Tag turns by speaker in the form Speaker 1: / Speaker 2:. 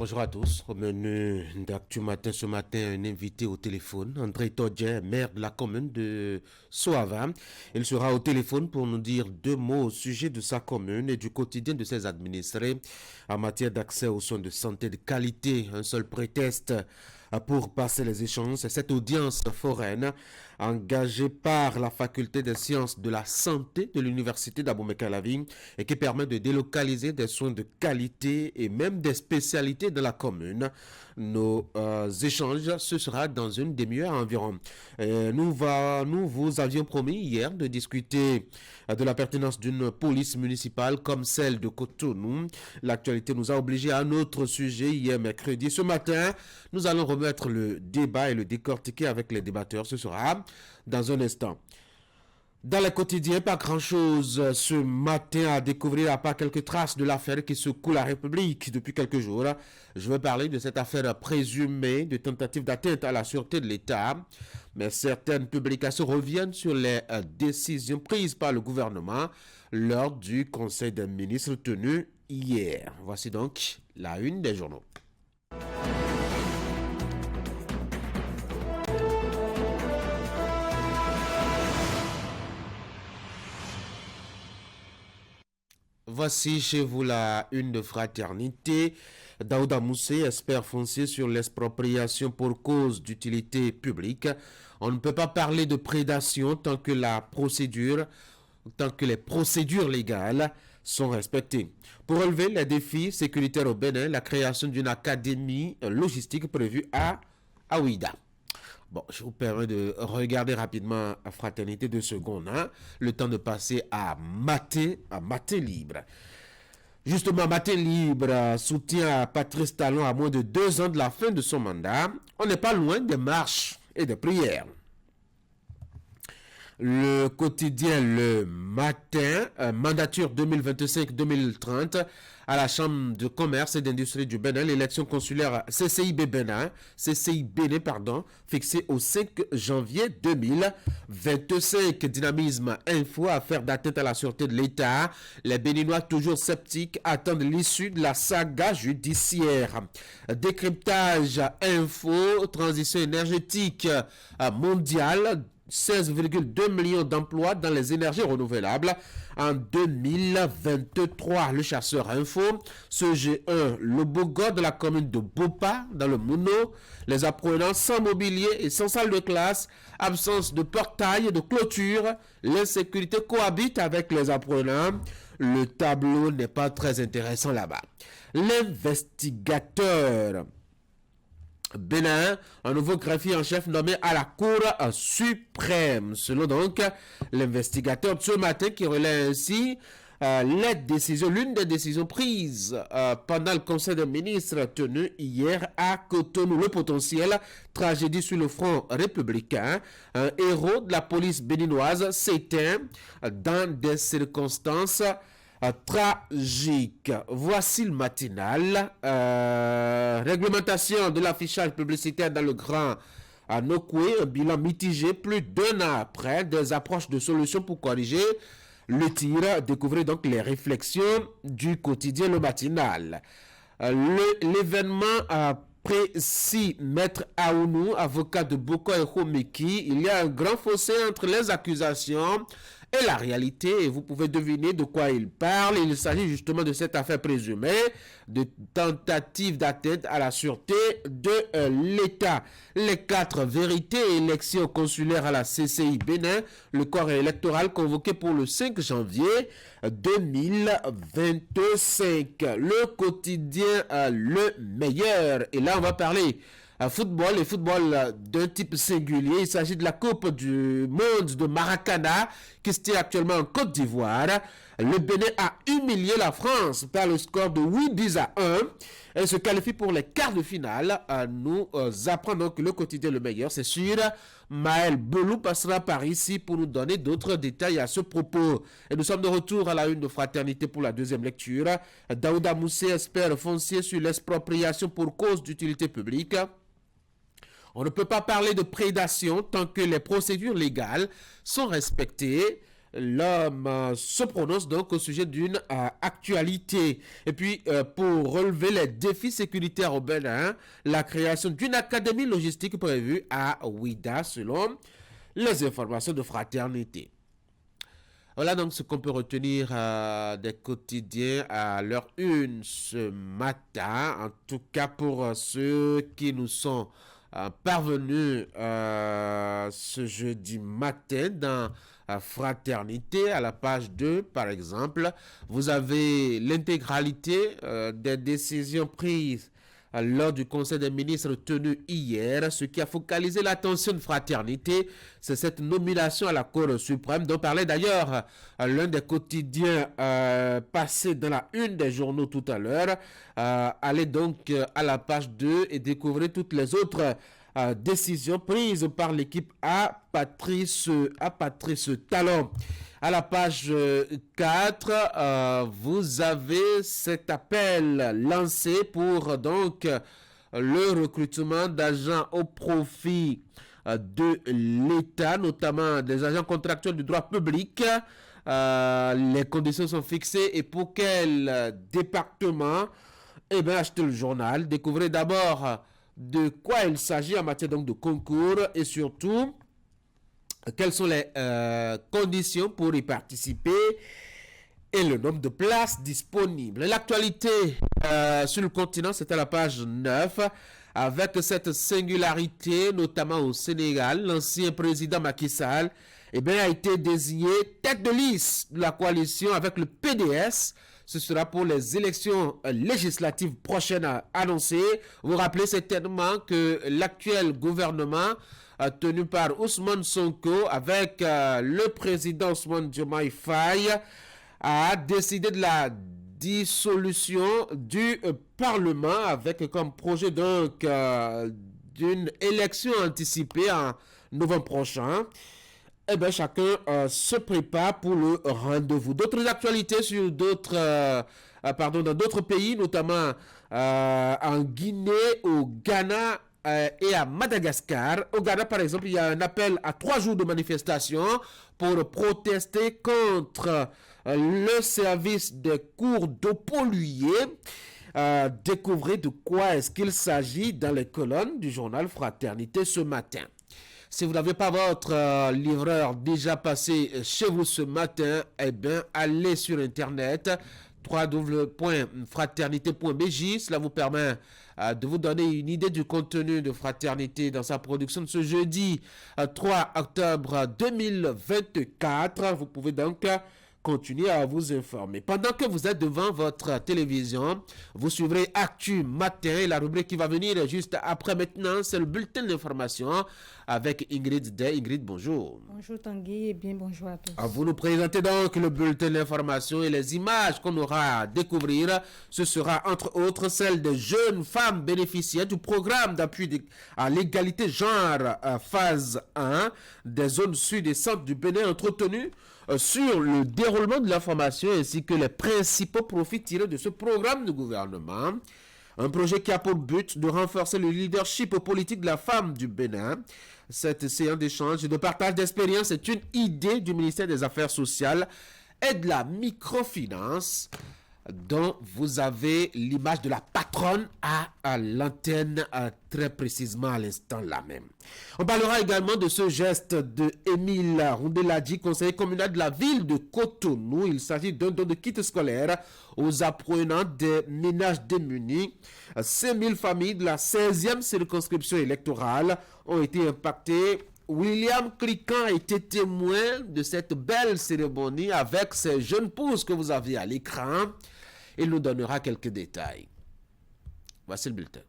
Speaker 1: Bonjour à tous. Au menu d'Actu Matin ce matin, un invité au téléphone, André Todje, maire de la commune de Soava. Il sera au téléphone pour nous dire deux mots au sujet de sa commune et du quotidien de ses administrés en matière d'accès aux soins de santé de qualité. Un seul prétexte pour passer les échanges, c'est cette audience foraine engagée par la faculté des sciences de la santé de l'université d'Abomey-Calavi et qui permet de délocaliser des soins de qualité et même des spécialités de la commune. Nos échanges, ce sera dans une demi-heure environ. Nous vous avions promis hier de discuter de la pertinence d'une police municipale comme celle de Cotonou. L'actualité nous a obligés à un autre sujet hier mercredi. Ce matin, nous allons remettre le débat et le décortiquer avec les débatteurs. Ce sera dans un instant. Dans le quotidien, pas grand-chose ce matin à découvrir à part quelques traces de l'affaire qui secoue la République depuis quelques jours. Je veux parler de cette affaire présumée de tentative d'atteinte à la sûreté de l'État. Mais certaines publications reviennent sur les décisions prises par le gouvernement lors du Conseil des ministres tenu hier. Voici donc la une des journaux. Voici chez vous la une de Fraternité. Daouda Moussé, expert foncier sur l'expropriation pour cause d'utilité publique. On ne peut pas parler de prédation tant que les procédures légales sont respectées. Pour relever les défis sécuritaires au Bénin, la création d'une académie logistique prévue à Ouida. Bon, je vous permets de regarder rapidement à Fraternité 2 secondes. Le temps de passer à Maté Libre. Justement, Maté Libre soutient à Patrice Talon à moins de 2 ans de la fin de son mandat. On n'est pas loin des marches et des prières. Le quotidien Le Matin, mandature 2025-2030 à la Chambre de commerce et d'industrie du Bénin, l'élection consulaire CCI Bénin, fixée au 5 janvier 2025. Dynamisme info, affaire d'atteinte à la sûreté de l'État. Les Béninois toujours sceptiques attendent l'issue de la saga judiciaire. Décryptage info, transition énergétique mondiale. 16,2 millions d'emplois dans les énergies renouvelables en 2023. Le chasseur info, ce G1, le Bogo de la commune de Bopa dans le Mouno, les apprenants sans mobilier et sans salle de classe, absence de portail et de clôture, l'insécurité cohabite avec les apprenants. Le tableau n'est pas très intéressant là-bas. L'investigateur Bénin, un nouveau greffier en chef nommé à la Cour suprême. Selon donc l'investigateur de ce matin qui relaie ainsi l'une des décisions prises pendant le Conseil des ministres tenu hier à Cotonou. Le potentiel tragédie sur le front républicain. Un héros de la police béninoise s'éteint dans des circonstances tragique. Voici le matinal. Réglementation de l'affichage publicitaire dans le Grand Nokoué, un bilan mitigé plus d'1 an après, des approches de solutions pour corriger le tir. Découvrez donc les réflexions du quotidien Le Matinal. L'événement précis, Maître Aounou, avocat de Boko et Homeki, il y a un grand fossé entre les accusations et la réalité, et vous pouvez deviner de quoi il parle. Il s'agit justement de cette affaire présumée de tentative d'atteinte à la sûreté de l'État. Les 4 vérités, élections consulaires à la CCI Bénin, le corps électoral convoqué pour le 5 janvier 2025. Le quotidien Le Meilleur. Et là, on va parler football et football d'un type singulier. Il s'agit de la Coupe du Monde de Maracana qui se tient actuellement en Côte d'Ivoire. Le Bénin a humilié la France par le score de 8-1 et se qualifie pour les quarts de finale. Nous apprenons que le quotidien Le Meilleur, c'est sûr. Maël Belou passera par ici pour nous donner d'autres détails à ce propos. Et nous sommes de retour à la une de Fraternité pour la deuxième lecture. Daouda Moussé, expert foncier sur l'expropriation pour cause d'utilité publique. On ne peut pas parler de prédation tant que les procédures légales sont respectées. l'homme se prononce donc au sujet d'une actualité. Et puis, pour relever les défis sécuritaires au Bénin, la création d'une académie logistique prévue à Ouida, selon les informations de Fraternité. Voilà donc ce qu'on peut retenir des quotidiens à l'heure 1 ce matin. En tout cas pour ceux qui nous sont parvenus ce jeudi matin dans Fraternité, à la page 2 par exemple. Vous avez l'intégralité des décisions prises lors du Conseil des ministres tenu hier. Ce qui a focalisé l'attention de Fraternité, c'est cette nomination à la Cour suprême dont parlait d'ailleurs l'un des quotidiens passés dans la une des journaux tout à l'heure. Allez donc à la page 2 et découvrez toutes les autres décisions prises par l'équipe à Patrice Talon. À la page 4, vous avez cet appel lancé pour donc le recrutement d'agents au profit de l'État, notamment des agents contractuels du droit public. Les conditions sont fixées et pour quel département? Eh bien, achetez le journal. Découvrez d'abord de quoi il s'agit en matière donc de concours et surtout quelles sont les conditions pour y participer et le nombre de places disponibles. L'actualité sur le continent, c'est à la page 9, avec cette singularité, notamment au Sénégal. L'ancien président Macky Sall a été désigné tête de liste de la coalition avec le PDS. Ce sera pour les élections législatives prochaines annoncées. Vous vous rappelez certainement que l'actuel gouvernement tenu par Ousmane Sonko avec le président Ousmane Diomaye Faye a décidé de la dissolution du Parlement avec comme projet donc d'une élection anticipée en novembre prochain. Eh bien, chacun se prépare pour le rendez-vous. D'autres actualités sur dans d'autres pays, notamment en Guinée, au Ghana et à Madagascar. Au Ghana, par exemple, il y a un appel à 3 jours de manifestation pour protester contre le service des cours d'eau pollués. Découvrez de quoi est-ce qu'il s'agit dans les colonnes du journal Fraternité ce matin. Si vous n'avez pas votre livreur déjà passé chez vous ce matin, eh bien, allez sur Internet, www.fraternité.bj. Cela vous permet de vous donner une idée du contenu de Fraternité dans sa production de ce jeudi 3 octobre 2024. Vous pouvez donc continuer à vous informer. Pendant que vous êtes devant votre télévision, vous suivrez Actu Matin et la rubrique qui va venir juste après maintenant, c'est le bulletin d'information avec Ingrid Day. Ingrid, bonjour.
Speaker 2: Bonjour Tanguy et bien bonjour à tous.
Speaker 1: Vous nous présentez donc le bulletin d'information et les images qu'on aura à découvrir. Ce sera entre autres celle des jeunes femmes bénéficiaires du programme d'appui à l'égalité genre phase 1 des zones sud et centre du Bénin entretenues sur le déroulement de la formation ainsi que les principaux profits tirés de ce programme de gouvernement. Un projet qui a pour but de renforcer le leadership politique de la femme du Bénin. Cette séance d'échange et de partage d'expérience est une idée du ministère des Affaires sociales et de la microfinance, dont vous avez l'image de la patronne à l'antenne très précisément à l'instant là même. On parlera également de ce geste de Émile Rondeladi, conseiller communal de la ville de Cotonou. Il s'agit d'un don de kit scolaire aux apprenants des ménages démunis. 5000 familles de la 16e circonscription électorale ont été impactées. William Cliquant a été témoin de cette belle cérémonie avec ces jeunes pousses que vous avez à l'écran. Il nous donnera quelques détails. Voici le bulletin.